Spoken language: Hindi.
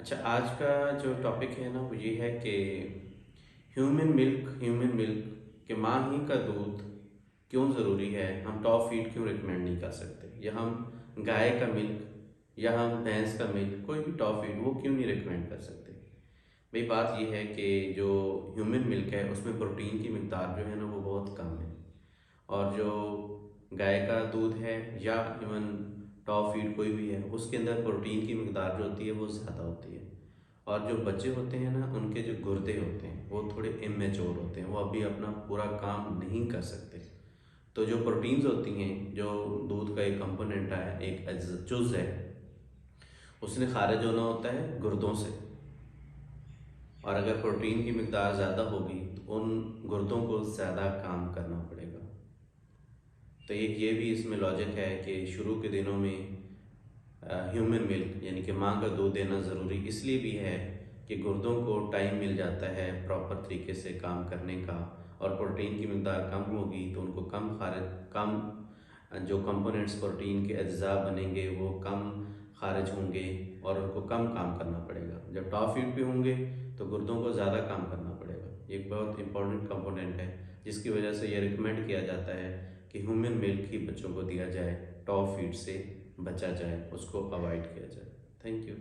अच्छा, आज का जो टॉपिक है ना वो ये है कि ह्यूमन मिल्क कि माँ ही का दूध क्यों ज़रूरी है। हम टॉप फीड क्यों रिकमेंड नहीं कर सकते, या हम गाय का मिल्क या हम भैंस का मिल्क, कोई भी टॉप फीड वो क्यों नहीं रिकमेंड कर सकते। भाई बात ये है कि जो ह्यूमन मिल्क है उसमें प्रोटीन की मिकदार जो है ना वो बहुत कम है, और जो गाय का दूध है या इवन टॉप फीड कोई भी है उसके अंदर प्रोटीन की मिकदार जो होती है वो ज़्यादा होती है। और जो बच्चे होते हैं ना उनके जो गुर्दे होते हैं वो थोड़े इमेच्योर होते हैं, वो अभी अपना पूरा काम नहीं कर सकते। तो जो प्रोटीन्स होती हैं, जो दूध का एक कंपोनेंट है, एक जुज़ है, उसने खारिज होना होता है गुर्दों से। और अगर प्रोटीन की मिकदार ज़्यादा होगी तो उन गुर्दों को ज़्यादा काम करना पड़ेगा। तो एक ये भी इसमें लॉजिक है कि शुरू के दिनों में ह्यूमन मिल्क यानी कि माँ का दूध देना ज़रूरी इसलिए भी है कि गुर्दों को टाइम मिल जाता है प्रॉपर तरीके से काम करने का। और प्रोटीन की मिकदार कम होगी तो उनको कम जो कंपोनेंट्स प्रोटीन के अज्जा बनेंगे वो कम खारिज होंगे और उनको कम काम करना पड़ेगा। जब टॉप फीड पे होंगे तो गुर्दों को ज़्यादा काम करना पड़ेगा। ये एक बहुत इंपॉर्टेंट कंपोनेंट है जिसकी वजह से ये रिकमेंड किया जाता है कि ह्यूमन मिल्क ही बच्चों को दिया जाए, टॉप फीड से बचा जाए, उसको अवॉइड किया जाए। Thank you.